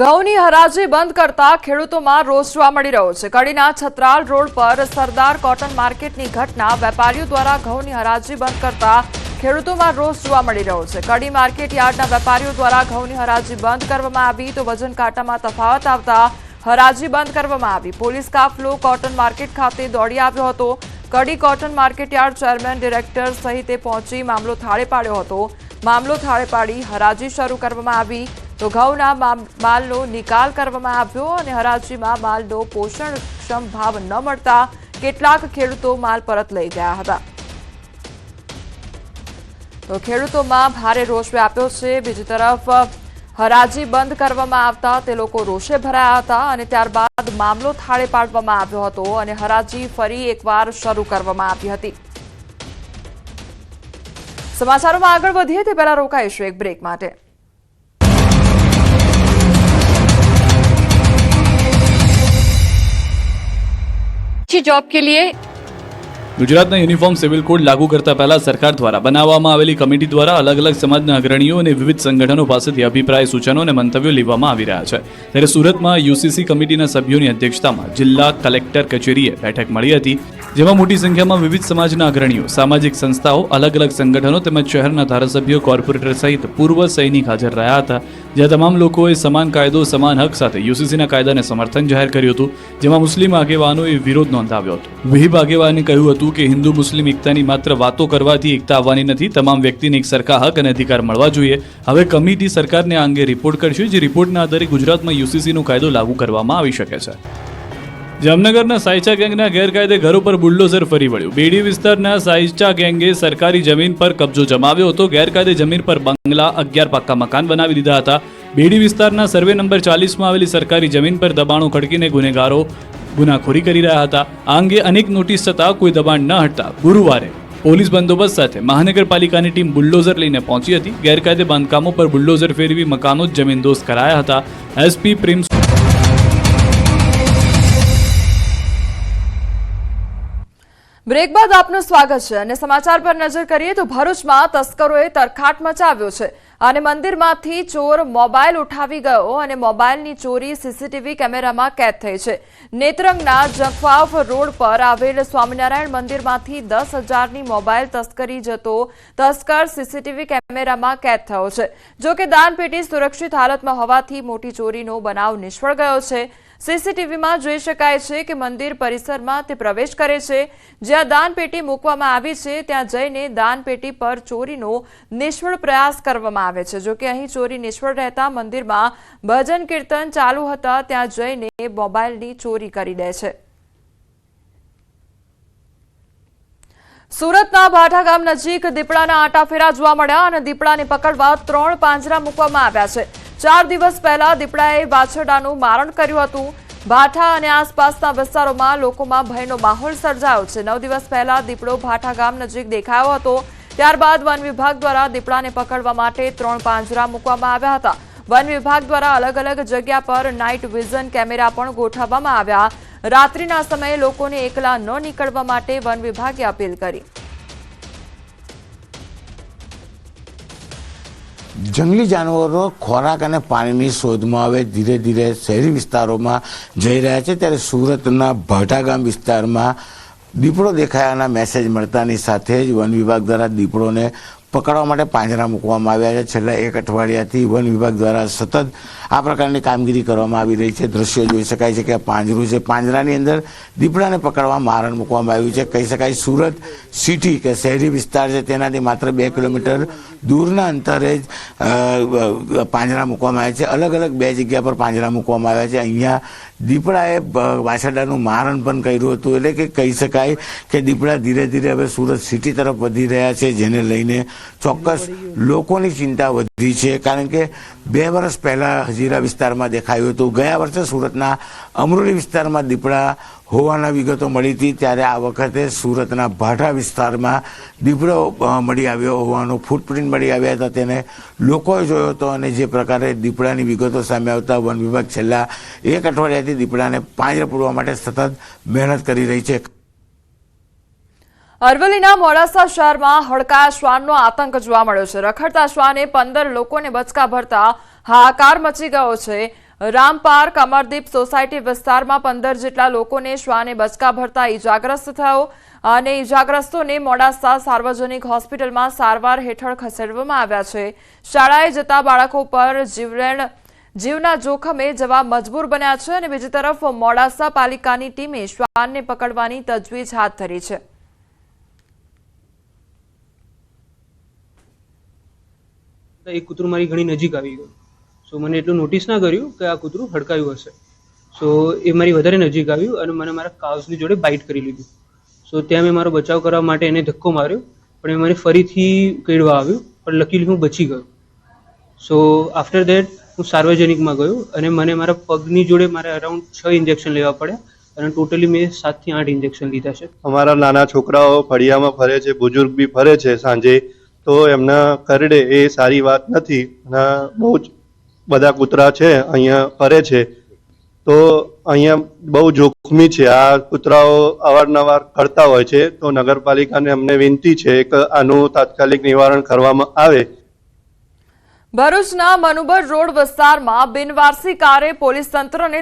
ઘઉંની હરાજી બંધ કરતા ખેડૂતોમાં રોષ જોવા મળી રહ્યો છે। કડીના છત્રાલ રોડ પર સરદાર કોટન માર્કેટની ઘટના વેપારીઓ દ્વારા ઘઉંની હરાજી બંધ કરતા ખેડૂતોમાં રોષ જોવા મળી રહ્યો છે। કડી માર્કેટ યાર્ડના વેપારીઓ દ્વારા ઘઉંની હરાજી બંધ કરવામાં આવી તો વજન કાંટામાં તફાવત આવતા હરાજી બંધ કરવામાં આવી। પોલીસ કાફલો કોટન માર્કેટ ખાતે દોડી આવ્યો હતો। Kadi cotton market yard chairman director સહિતે પહોંચી મામલો થાળે પાડ્યો હતો। મામલો થાળે પાડી હરાજી શરૂ કરવામાં આવી તો ઘઉંના માલનો નિકાલ કરવામાં આવ્યો અને હરાજીમાં માલનો પોષણક્ષમ ભાવ ન મળતા કેટલાક ખેડૂતો માલ પરત લઈ ગયા હતા। તો ખેડૂતોમાં ભારે રોષ વ્યાપ્યો છે। બીજી તરફ હરાજી બંધ કરવામાં આવતા તે લોકો રોષે ભરાયા હતા અને ત્યારબાદ મામલો થાળે પાડવામાં આવ્યો હતો અને હરાજી ફરી એકવાર શરૂ કરવામાં આવી હતી। સમાચારોમાં આગળ વધીએ તે પહેલા રોકાઈશું એક બ્રેક માટે। जॉब के लिए गुजरातना यूनिफॉर्म सिविल कोड लागू करता पहला सरकार द्वारा बनावવામાં આવેલી કમિટી દ્વારા અલગ અલગ સમાજના અગ્રણીઓ અને વિવિધ સંગઠનો પાસેથી અભિપ્રાય સૂચનો અને મંતવ્યો લેવામાં આવી રહ્યા છે। ત્યારે સુરતમાં યુસીસી કમિટીના સભ્યોની અધ્યક્ષતામાં જિલ્લા કલેક્ટર કચેરીએ બેઠક મળી હતી, જેમાં મોટી સંખ્યામાં વિવિધ સમાજના અગ્રણીઓ, સામાજિક સંસ્થાઓ, અલગ અલગ સંગઠનો તેમજ શહેરના ધારાસભ્યો, કોર્પોરેટર સહિત પૂર્વ સૈનિક હાજર રહ્યા હતા। જ્યાં તમામ લોકોએ સમાન કાયદો સમાન હક સાથે યુસીસીના કાયદાને સમર્થન જાહેર કર્યું હતું, જેમાં મુસ્લિમ આગેવાનોએ વિરોધ નોંધાવ્યો હતો। વિહિબ આગેવાને કહ્યું હતું કે હિન્દુ મુસ્લિમ એકતાની માત્ર વાતો કરવાથી એકતા આવવાની નથી, તમામ વ્યક્તિને એક સરખા હક અને અધિકાર મળવા જોઈએ। હવે કમિટી સરકારને આ અંગે રિપોર્ટ કરશે, જે રિપોર્ટના આધારે ગુજરાતમાં યુસીસીનો કાયદો લાગુ કરવામાં આવી શકે છે। જામનગરના સાયચા ગેંગના ગેરકાયદે ઘરો પર બુલડોઝર ફરી વળ્યું। બેડી વિસ્તારના સાયચા ગેંગે સરકારી જમીન પર કબજો જમાવ્યો હતો। ગેરકાયદે જમીન પર બંગલા, 11 પાક્કા મકાન બનાવી દીધા હતા। બેડી વિસ્તારના સર્વે નંબર 40માં આવેલી સરકારી જમીન પર દબાણો ખડકીને ગુનેગારો ગુનાખોરી કરી રહ્યા હતા। આ અંગે અનેક નોટિસ છતાં કોઈ દબાણ ન હટતા ગુરુવારે પોલીસ બંદોબસ્ત સાથે મહાનગરપાલિકાની ટીમ બુલડોઝર લઈને પહોંચી હતી। ગેરકાયદે બાંધકામો પર બુલડોઝર ફેરવી મકાનો જમીનદોસ્ત કરાયા હતા। એસપી પ્રેમ બ્રેક બાદ આપનું સ્વાગત છે અને સમાચાર પર નજર કરીએ તો ભરૂચમાં તસ્કરોએ તરખાટ મચાવ્યો છે અને મંદિરમાંથી ચોર મોબાઈલ ઉઠાવી ગયો અને મોબાઈલની ચોરી સીસીટીવી કેમેરામાં કેદ થઈ છે। નેત્રંગના જખવાવ રોડ પર આવેલ સ્વામિનારાયણ મંદિરમાંથી 10,000ની મોબાઈલ તસ્કરી જતો તસ્કર સીસીટીવી કેમેરામાં કેદ થયો છે। જો કે દાનપેટી સુરક્ષિત હાલતમાં હોવાથી મોટી ચોરીનો બનાવ નિષ્ફળ ગયો છે। સીસીટીવીમાં જોઈ શકાય છે કે મંદિર પરિસરમાં તે પ્રવેશ કરે છે, જ્યાં દાનપેટી મૂકવામાં આવી છે ત્યાં જઈને દાનપેટી પર ચોરીનો નિષ્ફળ પ્રયાસ કરવામાં આવે છે। જો કે અહીં ચોરી નિષ્ફળ રહેતા મંદિરમાં ભજન કીર્તન ચાલુ હતા ત્યાં જઈને મોબાઈલની ચોરી કરી દે છે। સુરતના ભાઠા ગામ નજીક દીપડાના આંટાફેરા જોવા મળ્યા અને દીપડાને પકડવા 3 પાંજરા મૂકવામાં આવ્યા છે। 4 દિવસ પહેલા દીપડાએ વાછરડાનું મારણ કર્યું હતું। ભાઠા અને આસપાસના વિસ્તારોમાં લોકોમાં ભયનો માહોલ સર્જાયો છે। 9 દિવસ પહેલા દીપડો ભાઠા ગામ નજીક દેખાયો હતો, ત્યારબાદ વન વિભાગ દ્વારા દીપડાને પકડવા માટે 3 પાંજરા મૂકવામાં આવ્યા હતા। વન વિભાગ દ્વારા અલગ અલગ જગ્યા પર નાઇટ વિઝન કેમેરા પણ ગોઠવવામાં આવ્યા। રાત્રિના સમયે લોકોને એકલા ન નીકળવા માટે વન વિભાગે અપીલ કરી। જંગલી જાનવરો ખોરાક અને પાણીની શોધમાં હવે ધીરે ધીરે શહેરી વિસ્તારોમાં જઈ રહ્યા છે। ત્યારે સુરતના ભાઠા ગામ વિસ્તારમાં દીપડો દેખાયાના મેસેજ મળતાની સાથે જ વન વિભાગ દ્વારા દીપડોને પકડવા માટે પાંજરા મૂકવામાં આવ્યા છે। છેલ્લા 1 અઠવાડિયાથી વન વિભાગ દ્વારા સતત આ પ્રકારની કામગીરી કરવામાં આવી રહી છે। દ્રશ્યો જોઈ શકાય છે કે આ પાંજરું છે, પાંજરાની અંદર દીપડાને પકડવા મારણ મૂકવામાં આવ્યું છે। કહી શકાય સુરત સિટી કે શહેરી વિસ્તાર છે તેનાથી માત્ર 2 કિલોમીટર દૂરના અંતરે જ પાંજરા મૂકવામાં આવ્યા છે। અલગ અલગ 2 જગ્યા પર પાંજરા મૂકવામાં આવ્યા છે। અહીંયા દીપડાએ વાછરડાનું મારણ પણ કર્યું હતું, એટલે કે કહી શકાય કે દીપડા ધીરે ધીરે હવે સુરત સિટી તરફ વધી રહ્યા છે, જેને લઈને ચોક્કસ લોકોની ચિંતા વધી છે। કારણ કે 2 વર્ષ પહેલા હજીરા વિસ્તારમાં દેખાયું હતું, ગયા વર્ષે સુરતના અમરોલી વિસ્તારમાં દીપડા હોવાના વિગતો મળી હતી, ત્યારે આ વખતે સુરતના ભાઠા વિસ્તારમાં દીપડો મળી આવ્યો હોવાનો ફૂટપ્રિન્ટ મળી આવ્યા હતા, તેને લોકોએ જોયો હતો અને જે પ્રકારે દીપડાની વિગતો સામે આવતા વન વિભાગ છેલ્લા 1 અઠવાડિયાથી દીપડાને પાંજરે પૂરવા માટે સતત મહેનત કરી રહી છે। અરવલ્લીના મોડાસા શહેરમાં હડકાયા શ્વાનનો આતંક જોવા મળ્યો છે। રખડતા શ્વાને 15 લોકોને બચકા ભરતા હાહાકાર મચી ગયો છે। રામપાર્ક અમરદીપ સોસાયટી વિસ્તારમાં 15 જેટલા લોકોને શ્વાને બચકા ભરતા ઈજાગ્રસ્ત થયો અને ઈજાગ્રસ્તોને મોડાસા સાર્વજનિક હોસ્પિટલમાં સારવાર હેઠળ ખસેડવામાં આવ્યા છે. શાળાએ જતા બાળકો પર જીવના જોખમે જવા મજબૂર બન્યા છે અને બીજી તરફ મોડાસા પાલિકાની ટીમે શ્વાનને પકડવાની તજવીજ હાથ ધરી છે. એક કૂતરું મારી ઘણી નજીક આવી ગયું. સો મને એટલું નોટિસ ના કર્યું કે આ કૂતરું હડકાયું હશે. સો એ મારી વધારે નજીક આવ્યું અને મને મારા કાવ્સની જોડે બાઇટ કરી લીધું. સો ત્યાં મેં મારો બચાવ કરવા માટે એને ધક્કો માર્યો, પણ એ મને ફરીથી કેળવા આવ્યું, પણ લકીલી હું બચી ગયો. સો આફ્ટર દેટ હું સાર્વજનિકમાં ગયો અને મને મારા પગની જોડે મારે અરાઉન્ડ 6 ઇન્જેક્શન લેવા પડ્યા અને ટોટલી મેં 7 થી 8 ઇન્જેક્શન લીધા છે. અમારા નાના છોકરાઓ ફળિયામાં ફરે છે, બુજુર્ગ બી ફરે છે સાંજે, તો એમના કરડે એ સારી વાત નથી. અને બહુ જ બધા કૂતરા છે અહીંયા ફરે છે, તો અહીંયા બહુ જોખમી છે. આ કૂતરાઓ અવારનવાર કરતા હોય છે, તો નગરપાલિકાને અમને વિનંતી છે કે આનું તાત્કાલિક નિવારણ કરવામાં આવે. ભરૂચના મનુબર રોડ વિસ્તારમાં બિનવારસી કારે પોલીસ તંત્રને